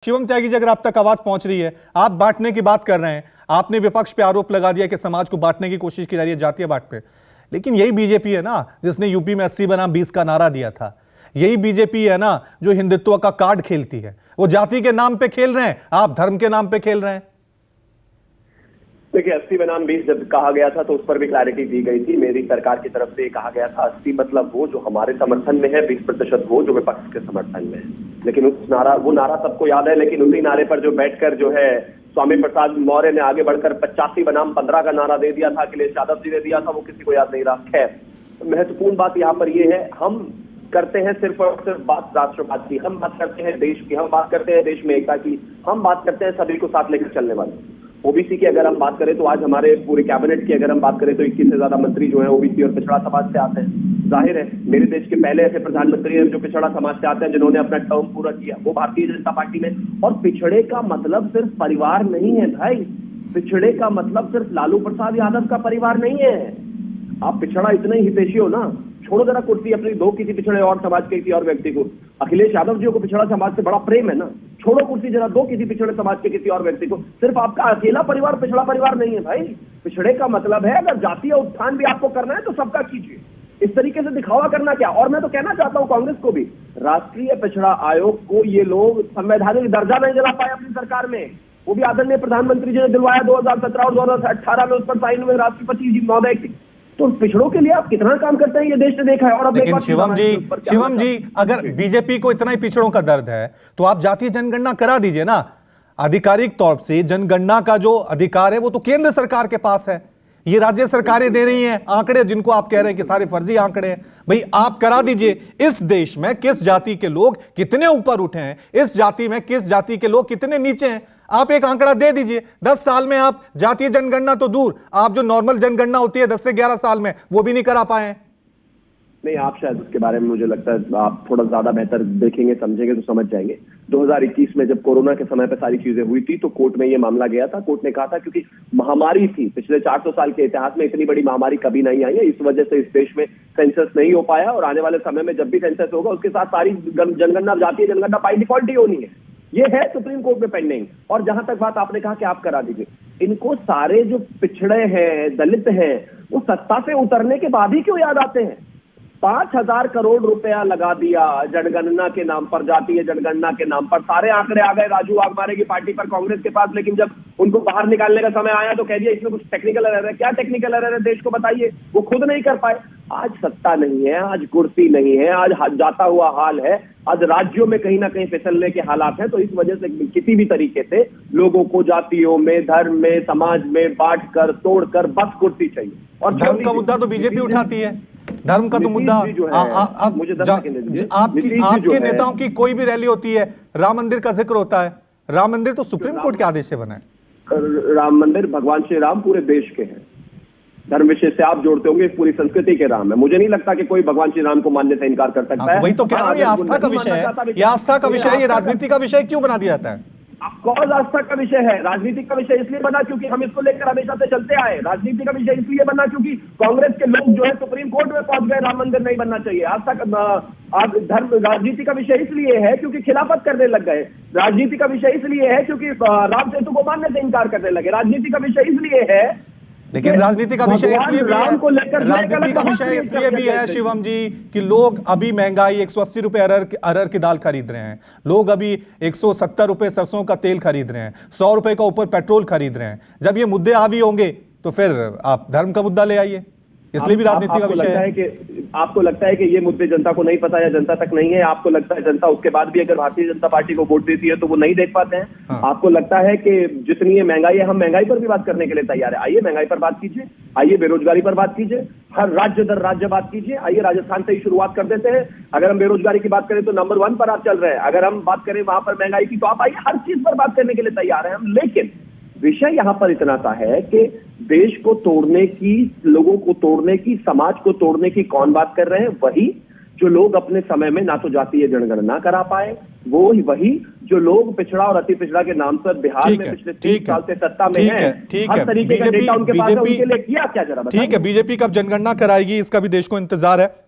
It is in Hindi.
शिवम त्यागी जी, अगर आप तक आवाज पहुंच रही है, आप बांटने की बात कर रहे हैं। आपने विपक्ष पे आरोप लगा दिया कि समाज को बांटने की कोशिश की जा रही है जातीय बांट पे, लेकिन यही बीजेपी है ना जिसने यूपी में 80 बनाम 20 का नारा दिया था। यही बीजेपी है ना जो हिंदुत्व का कार्ड खेलती है। वो जाति के नाम पे खेल रहे हैं, आप धर्म के नाम पे खेल रहे हैं। देखिए 80 बनाम 20 जब कहा गया था तो उस पर भी क्लैरिटी दी गई थी। मेरी सरकार की तरफ से कहा गया था 80 मतलब वो जो हमारे समर्थन में है, 20% वो जो विपक्ष के समर्थन में है। लेकिन वो नारा सबको याद है, लेकिन उसी नारे पर जो बैठकर जो है स्वामी प्रसाद मौर्य ने आगे बढ़कर 85 बनाम 15 का नारा दे दिया था, अखिलेश यादव जी ने दिया था, वो किसी को याद नहीं रहा। खैर, महत्वपूर्ण बात यहाँ पर ये है, हम करते हैं सिर्फ और सिर्फ बात राष्ट्रवाद की, हम बात करते हैं देश की, हम बात करते हैं देश में एकता की, हम बात करते हैं सभी को साथ लेकर चलने वाले। ओबीसी की अगर हम बात करें तो आज हमारे पूरे कैबिनेट की अगर हम बात करें तो 21 से ज्यादा मंत्री जो हैं ओबीसी और पिछड़ा समाज से आते हैं। जाहिर है मेरे देश के पहले ऐसे प्रधानमंत्री हैं जो पिछड़ा समाज से आते हैं, जिन्होंने अपना टर्म पूरा किया, वो भारतीय जनता पार्टी में। और पिछड़े का मतलब सिर्फ परिवार नहीं है भाई, पिछड़े का मतलब सिर्फ लालू प्रसाद यादव का परिवार नहीं है। आप पिछड़ा इतने हितैषी हो ना, छोड़ो जरा कुर्सी अपनी, दो किसी पिछड़े और समाज के किसी और व्यक्ति को। अखिलेश यादव जी को पिछड़ा समाज से बड़ा प्रेम है ना, छोड़ो कुर्सी जरा, दो किसी पिछड़े समाज के किसी और व्यक्ति को। सिर्फ आपका अकेला परिवार पिछड़ा परिवार नहीं है भाई। पिछड़े का मतलब है अगर जातीय उत्थान भी आपको करना है तो सबका कीजिए। इस तरीके से दिखावा करना क्या। और मैं तो कहना चाहता हूं कांग्रेस को भी, राष्ट्रीय पिछड़ा आयोग को ये लोग संवैधानिक दर्जा नहीं दिला पाए अपनी सरकार में। वो भी आदरणीय प्रधानमंत्री जी ने दिलवाया 2017 और 2018 में, उस पर साइन हुए राष्ट्रपति जी महोदय की। तो पिछड़ों के लिए आप कितना काम करते हैं ये देश ने देखा है। और अब लेकिन शिवम जी अगर बीजेपी को इतना ही पिछड़ों का दर्द है तो आप जातीय जनगणना करा दीजिए ना। आधिकारिक तौर से जनगणना का जो अधिकार है वो तो केंद्र सरकार के पास है, ये राज्य सरकारें दे रही हैं आंकड़े जिनको आप कह रहे हैं कि सारे फर्जी आंकड़े हैं। भाई आप करा दीजिए, इस देश में किस जाति के लोग कितने ऊपर उठे हैं, इस जाति में किस जाति के लोग कितने नीचे हैं, आप एक आंकड़ा दे दीजिए। 10 साल में आप जातीय जनगणना तो दूर, आप जो नॉर्मल जनगणना होती है 10 से 11 साल में, वो भी नहीं करा पाए। नहीं, आप शायद उसके बारे में मुझे लगता है आप थोड़ा ज्यादा बेहतर देखेंगे समझेंगे तो समझ जाएंगे। 2021 में जब कोरोना के समय पे सारी चीजें हुई थी तो कोर्ट में ये मामला गया था। कोर्ट ने कहा था क्योंकि महामारी थी, पिछले 400 साल के इतिहास में इतनी बड़ी महामारी कभी नहीं आई है, इस वजह से इस देश में सेंसस नहीं हो पाया और आने वाले समय में जब भी सेंसस होगा उसके साथ सारी जनगणना, जातीय जनगणना बाय डिफॉल्ट ही होनी है। ये है सुप्रीम कोर्ट में पेंडिंग। और जहां तक बात आपने कहा कि आप करा दीजिए, इनको सारे जो पिछड़े हैं, दलित हैं, वो सत्ता से उतरने के बाद ही क्यों याद आते हैं। 5,000 करोड़ रुपया लगा दिया जनगणना के नाम पर, जातीय जनगणना के नाम पर। सारे आंकड़े आ गए राजू वाघमारे की पार्टी पर, कांग्रेस के पास, लेकिन जब उनको बाहर निकालने का समय आया तो कह दिया इसमें कुछ टेक्निकल एरर है। क्या टेक्निकल एरर है देश को बताइए, वो खुद नहीं कर पाए। आज सत्ता नहीं है, आज कुर्सी नहीं है, आज जाता हुआ हाल है, आज राज्यों में कहीं ना कहीं फिसलने के हालात हैं। तो इस वजह से किसी भी तरीके से लोगों को जातियों में, धर्म में, समाज में बांट कर, तोड़ कर बस कुर्सी चाहिए। और धर्म का मुद्दा तो बीजेपी उठाती है, धर्म का तो मुद्दा आपके नेताओं की कोई भी रैली होती है राम मंदिर का जिक्र होता है। राम मंदिर तो सुप्रीम कोर्ट के आदेश से बना है। राम मंदिर भगवान श्री राम पूरे देश के हैं, धर्म विषय से आप जोड़ते होंगे, पूरी संस्कृति के राम है। मुझे नहीं लगता कि कोई भगवान श्री राम को मानने से इनकार कर सकता है। वही तो कह रहा हूं, ये आस्था का विषय है, ये आस्था का विषय है, ये राजनीति का विषय क्यों बना दिया जाता है। कौन आस्था का विषय है, राजनीति का विषय इसलिए बना क्योंकि हम इसको लेकर हमेशा से चलते आए। राजनीति का विषय इसलिए बना क्योंकि कांग्रेस के लोग जो है सुप्रीम कोर्ट में पहुंच गए, राम मंदिर नहीं बनना चाहिए। आस्था का धर्म, राजनीति का विषय इसलिए है क्योंकि खिलाफत करने लग गए। राजनीति का विषय इसलिए है क्योंकि राम सेतु को मानने से इनकार करने लगे। राजनीति का विषय इसलिए है, लेकिन राजनीति का विषय इसलिए भी है, राजनीति का विषय इसलिए भी है शिवम जी कि लोग अभी महंगाई 180 रुपए अरहर की दाल खरीद रहे हैं, लोग अभी 170 रुपए सरसों का तेल खरीद रहे हैं, 100 रुपए का ऊपर पेट्रोल खरीद रहे हैं। जब ये मुद्दे हावी होंगे तो फिर आप धर्म का मुद्दा ले आइए, इसलिए भी राजनीति का विषय है कि आपको लगता है कि ये मुद्दे जनता को नहीं पता या जनता तक नहीं है। आपको लगता है जनता उसके बाद भी अगर भारतीय जनता पार्टी को वोट देती है तो वो नहीं देख पाते हैं। हाँ। आपको लगता है कि जितनी ये महंगाई है, हम महंगाई पर भी बात करने के लिए तैयार है। आइए महंगाई पर बात कीजिए, आइए बेरोजगारी पर बात कीजिए, हर राज्य दर राज्य बात कीजिए। आइए राजस्थान से ही शुरुआत कर देते हैं। अगर हम बेरोजगारी की बात करें तो नंबर 1 पर आप चल रहे हैं। अगर हम बात करें वहां पर महंगाई की तो आप आइए, हर चीज पर बात करने के लिए तैयार है हम। लेकिन विषय यहां पर इतना सा है कि देश को तोड़ने की, लोगों को तोड़ने की, समाज को तोड़ने की कौन बात कर रहे हैं? वही जो लोग अपने समय में ना तो जातीय जनगणना करा पाए, वो वही जो लोग पिछड़ा और अति पिछड़ा के नाम पर बिहार में पिछले 30 साल से सत्ता में हैं। हर तरीके का डेटा उनके पास है, उनके लिए किया क्या जरा बताइए। ठीक है, बीजेपी कब जनगणना कराएगी इसका भी देश को इंतजार है।